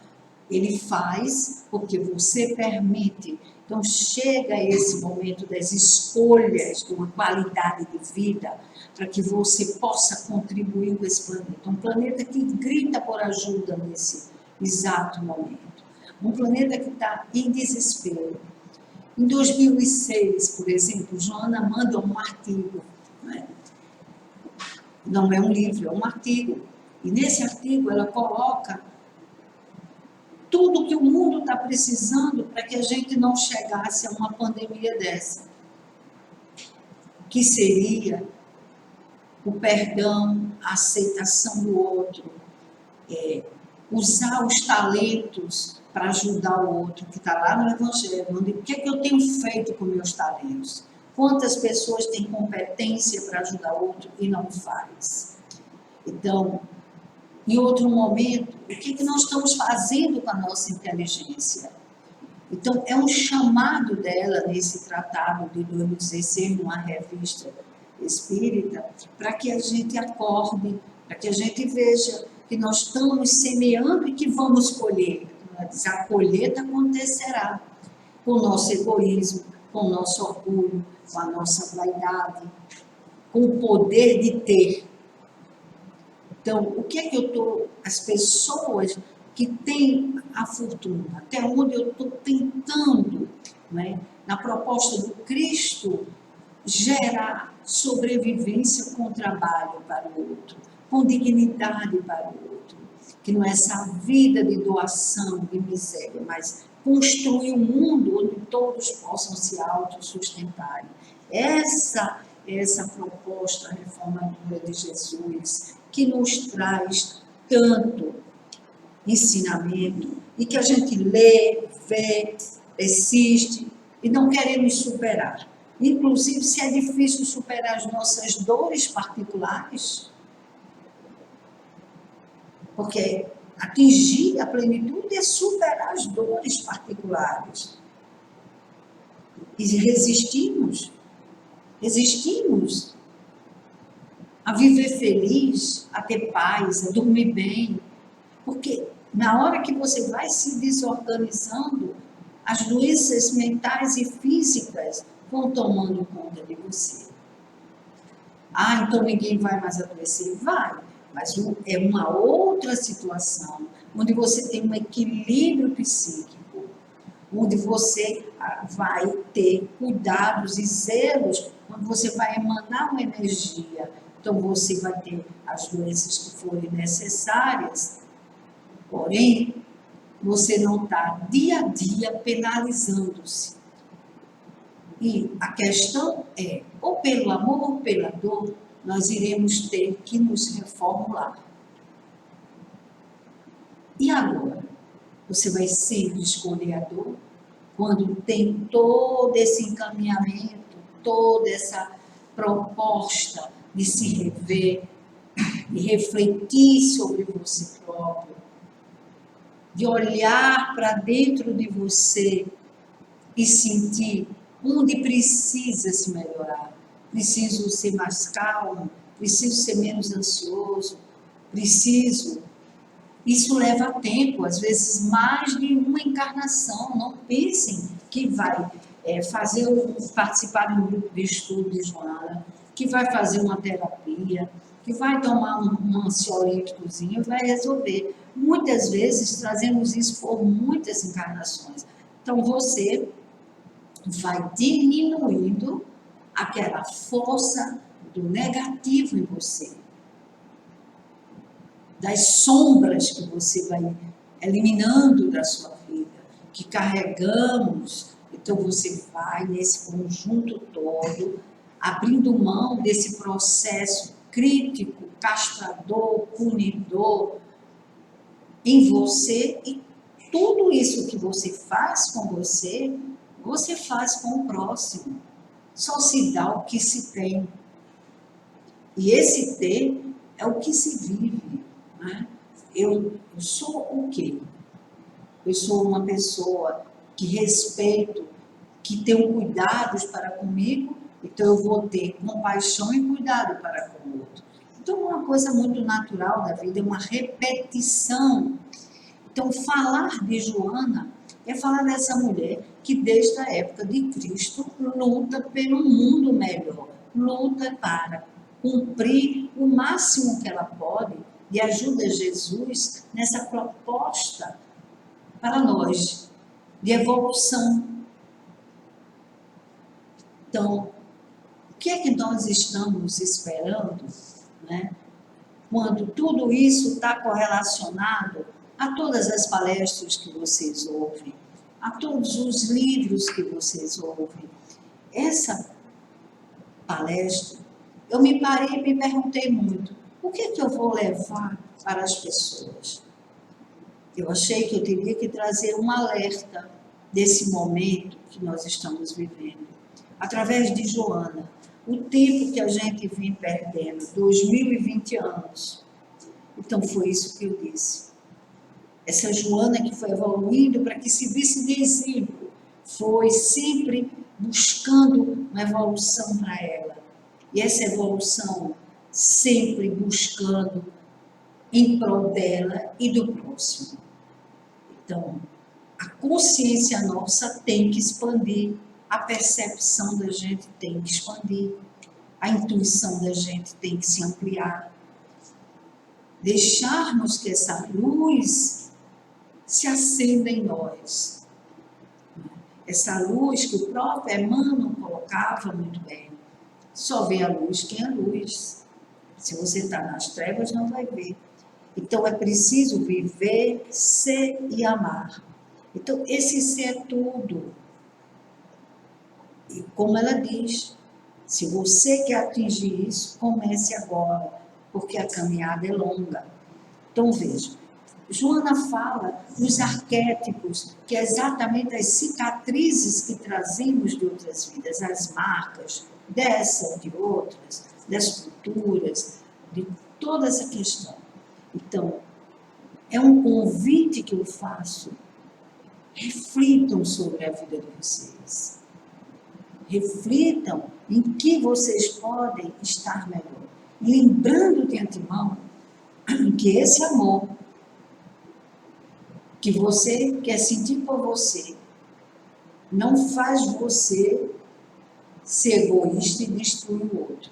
ele faz porque você permite. Então, chega esse momento das escolhas de uma qualidade de vida para que você possa contribuir com esse planeta. Um planeta que grita por ajuda nesse exato momento. Um planeta que está em desespero. Em 2006, por exemplo, Joana manda um artigo, né? Não é um livro, é um artigo. E nesse artigo ela coloca tudo que o mundo está precisando para que a gente não chegasse a uma pandemia dessa. Que seria o perdão, a aceitação do outro, usar os talentos para ajudar o outro, que está lá no Evangelho, onde o que é que eu tenho feito com meus talentos? Quantas pessoas têm competência para ajudar o outro e não faz? Então, em outro momento, o que é que nós estamos fazendo com a nossa inteligência? Então, é um chamado dela nesse tratado de 2016, numa revista espírita, para que a gente acorde, para que a gente veja que nós estamos semeando e que vamos colher. A colheita acontecerá com o nosso egoísmo, com o nosso orgulho, com a nossa vaidade, com o poder de ter. Então, o que é que eu estou... As pessoas que têm a fortuna, até onde eu estou tentando, né, na proposta do Cristo, gerar sobrevivência com trabalho para o outro, com dignidade para o outro, que não é essa vida de doação, de miséria, mas construir um mundo onde todos possam se autossustentarem. Essa é essa proposta reformadora de Jesus, que nos traz tanto ensinamento e que a gente lê, vê, persiste e não queremos superar. Inclusive, se é difícil superar as nossas dores particulares, porque atingir a plenitude é superar as dores particulares. E resistimos a viver feliz, a ter paz, a dormir bem, porque na hora que você vai se desorganizando, as doenças mentais e físicas vão tomando conta de você. Ah, então ninguém vai mais adoecer? Vai, mas é uma outra situação, onde você tem um equilíbrio psíquico, onde você vai ter cuidados e zelos, onde você vai emanar uma energia. Então, você vai ter as doenças que forem necessárias, porém, você não está dia a dia penalizando-se. E a questão é, ou pelo amor ou pela dor, nós iremos ter que nos reformular. E agora? Você vai sempre escolher a dor? Quando tem todo esse encaminhamento, toda essa proposta de se rever, de refletir sobre você próprio, de olhar para dentro de você e sentir onde precisa se melhorar. Preciso ser mais calmo, preciso ser menos ansioso, preciso. Isso leva tempo, às vezes mais de uma encarnação. Não pensem que vai participar de um grupo de estudo de Joana, que vai fazer uma terapia, que vai tomar um ansiolíticozinho e vai resolver. Muitas vezes trazemos isso por muitas encarnações. Então você vai diminuindo aquela força do negativo em você, das sombras que você vai eliminando da sua vida, que carregamos. Então você vai nesse conjunto todo, abrindo mão desse processo crítico, castrador, punidor em você, e tudo isso que você faz com você, você faz com o próximo. Só se dá o que se tem. E esse ter é o que se vive. Né? Eu sou o quê? Eu sou uma pessoa que respeito, que tenho cuidados para comigo, então eu vou ter compaixão e cuidado para com o outro. Então, uma coisa muito natural da vida é uma repetição. Então, falar de Joana é falar dessa mulher que, desde a época de Cristo, luta pelo mundo melhor, luta para cumprir o máximo que ela pode e ajuda Jesus nessa proposta para nós de evolução. Então, o que é que nós estamos esperando, né? Quando tudo isso está correlacionado a todas as palestras que vocês ouvem, a todos os livros que vocês ouvem. Essa palestra, eu me parei e me perguntei muito, o que é que eu vou levar para as pessoas? Eu achei que eu teria que trazer um alerta desse momento que nós estamos vivendo, através de Joana. O tempo que a gente vem perdendo, 2020 anos. Então foi isso que eu disse. Essa Joana que foi evoluindo para que se visse de exemplo, foi sempre buscando uma evolução para ela. E essa evolução sempre buscando em prol dela e do próximo. Então, a consciência nossa tem que expandir, a percepção da gente tem que expandir, a intuição da gente tem que se ampliar. Deixarmos que essa luz se acenda em nós. Essa luz que o próprio Emmanuel colocava muito bem. Só vê a luz quem é luz. Se você está nas trevas, não vai ver. Então, é preciso viver, ser e amar. Então, esse ser é tudo. E como ela diz, se você quer atingir isso, comece agora, porque a caminhada é longa. Então, veja, Joana fala dos arquétipos, que é exatamente as cicatrizes que trazemos de outras vidas, as marcas dessa, de outras, das culturas, de toda essa questão. Então, é um convite que eu faço. Reflitam sobre a vida de vocês. Reflitam em que vocês podem estar melhor. Lembrando de antemão que esse amor que você quer sentir por você não faz você ser egoísta e destruir o outro.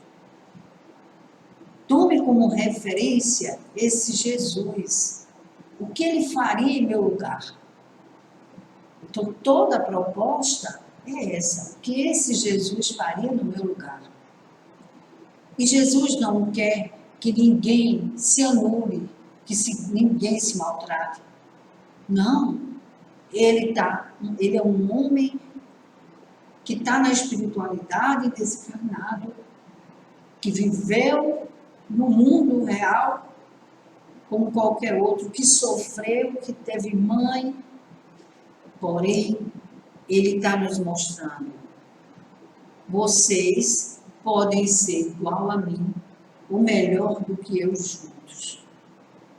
Tome como referência esse Jesus. O que ele faria em meu lugar? Então, toda a proposta é essa. O que esse Jesus faria no meu lugar? E Jesus não quer que ninguém se anule, que ninguém se maltrate. Não. Ele é um homem que está na espiritualidade, desencarnado, que viveu no mundo real como qualquer outro, que sofreu, que teve mãe, porém, ele está nos mostrando, vocês podem ser igual a mim, ou melhor do que eu juntos.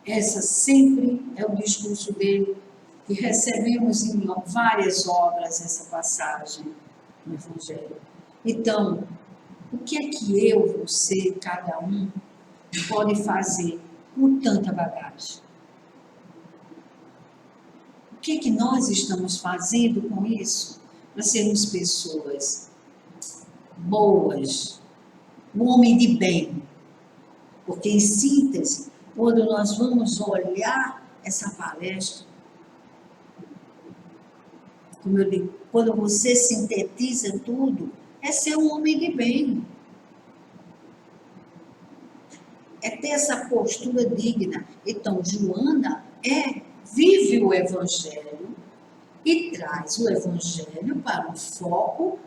Essa sempre é o discurso dele, e recebemos em várias obras essa passagem no Evangelho. Então, o que é que eu, você, cada um, pode fazer com tanta bagagem? O que é que nós estamos fazendo com isso para sermos pessoas boas, um homem de bem? Porque, em síntese, quando nós vamos olhar essa palestra, como eu digo, quando você sintetiza tudo, é ser um homem de bem. É ter essa postura digna. Então, Joana vive o Evangelho e traz o Evangelho para o foco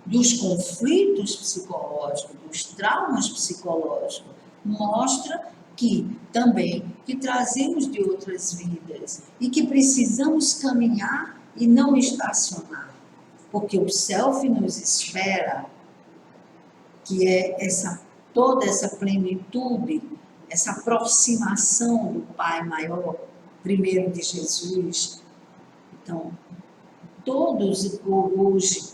dos conflitos psicológicos, dos traumas psicológicos. Mostra que também que trazemos de outras vidas e que precisamos caminhar e não estacionar, porque o self nos espera, que é toda essa plenitude, essa aproximação do Pai maior, primeiro de Jesus. Então, todos hoje,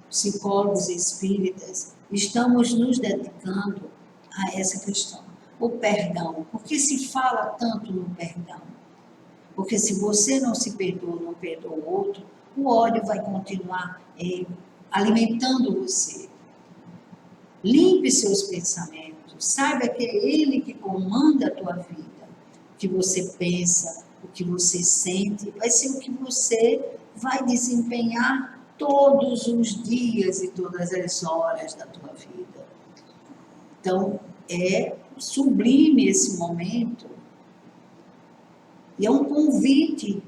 psicólogos e espíritas, estamos nos dedicando a essa questão, o perdão. Por que se fala tanto no perdão? Porque se você não se perdoa, não perdoa o outro, o ódio vai continuar alimentando você. Limpe seus pensamentos, saiba que é Ele que comanda a tua vida. O que você pensa, o que você sente, vai ser o que você vai desempenhar todos os dias e todas as horas da tua vida. Então, é sublime esse momento. E é um convite.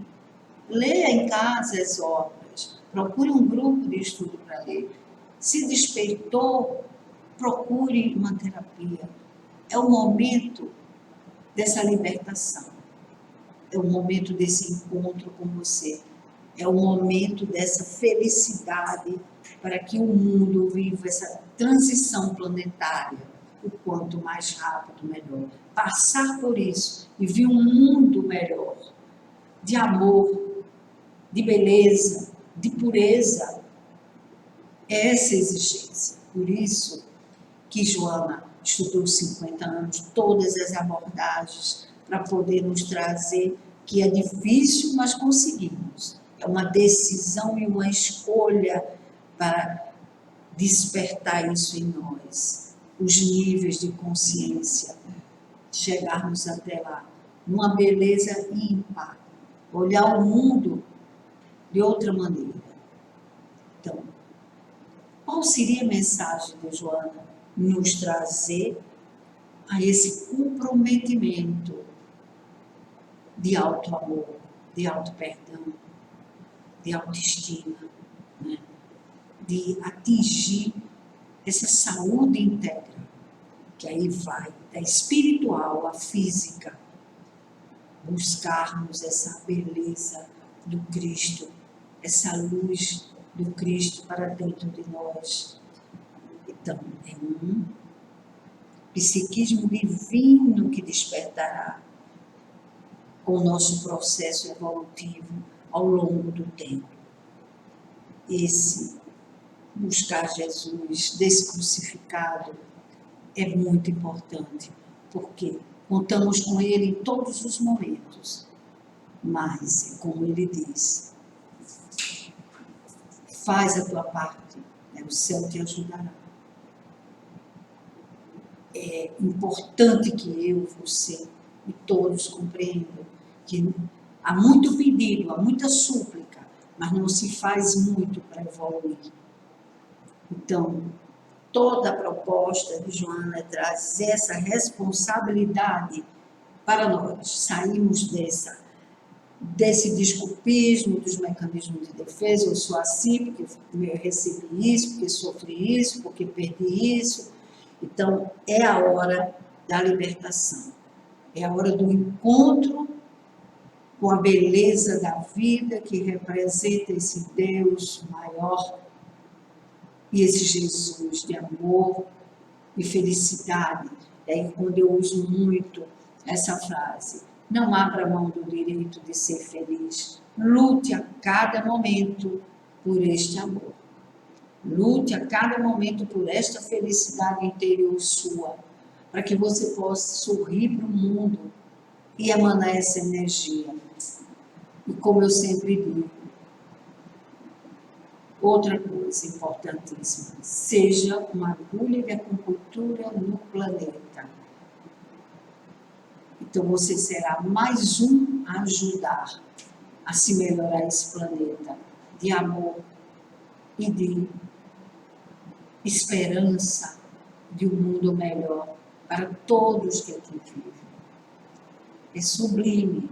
Leia em casa as obras. Procure um grupo de estudo para ler. Se despertou, procure uma terapia. É o momento dessa libertação. É o momento desse encontro com você. É o momento dessa felicidade para que o mundo viva essa transição planetária o quanto mais rápido, melhor. Passar por isso e ver um mundo melhor, de amor, de beleza, de pureza. É essa exigência. Por isso que Joana estudou 50 anos, todas as abordagens, para poder nos trazer que é difícil, mas conseguimos. É uma decisão e uma escolha para despertar isso em nós. Os níveis de consciência, chegarmos até lá, numa beleza ímpar, olhar o mundo de outra maneira. Então, qual seria a mensagem de Joana? Nos trazer a esse comprometimento de auto-amor, de auto-perdão, de autoestima, né? De atingir essa saúde íntegra, que aí vai da espiritual à física, buscarmos essa beleza do Cristo, essa luz do Cristo para dentro de nós. Então, é um psiquismo divino que despertará com o nosso processo evolutivo ao longo do tempo. Esse buscar Jesus descrucificado é muito importante, porque contamos com Ele em todos os momentos, mas, como Ele diz, faz a tua parte, né? O céu te ajudará. É importante que eu, você e todos compreendam que há muito pedido, há muita súplica, mas não se faz muito para evoluir. Então, toda a proposta de Joana é trazer essa responsabilidade para nós sairmos desse desculpismo, dos mecanismos de defesa. Eu sou assim porque eu recebi isso, porque sofri isso, porque perdi isso. Então, é a hora da libertação. É a hora do encontro com a beleza da vida que representa esse Deus maior e esse Jesus de amor e felicidade. É aí quando eu uso muito essa frase. Não abra mão do direito de ser feliz. Lute a cada momento por este amor. Lute a cada momento por esta felicidade interior sua, para que você possa sorrir para o mundo e emanar essa energia. E como eu sempre digo, outra coisa importantíssima, seja uma agulha de acupuntura no planeta. Então você será mais um a ajudar a se melhorar esse planeta de amor e de esperança de um mundo melhor para todos que aqui vivem. É sublime,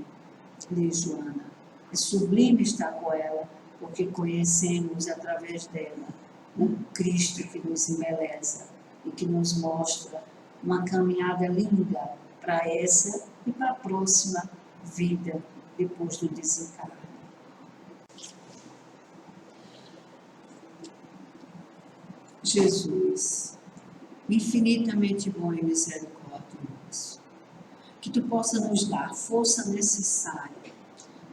diz Joana, é sublime estar com ela, porque conhecemos através dela o Cristo que nos embeleza e que nos mostra uma caminhada linda para essa e para a próxima vida depois do desencarne. Jesus, infinitamente bom e misericordioso, que tu possa nos dar força necessária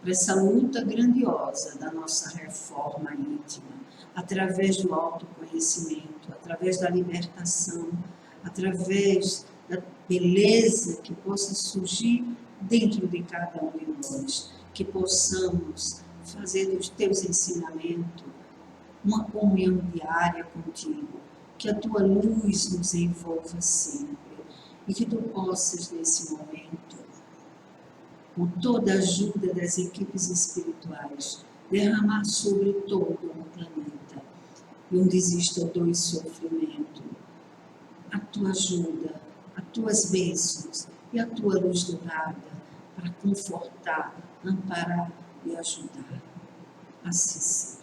para essa luta grandiosa da nossa reforma íntima, através do autoconhecimento, através da libertação, através da beleza que possa surgir dentro de cada um de nós, que possamos fazer dos teus ensinamentos uma comunhão diária contigo, que a tua luz nos envolva sempre e que tu possas, nesse momento, com toda a ajuda das equipes espirituais, derramar sobre todo o planeta, e onde exista dor e sofrimento, a tua ajuda, as tuas bênçãos e a tua luz dourada para confortar, amparar e ajudar. Assim seja.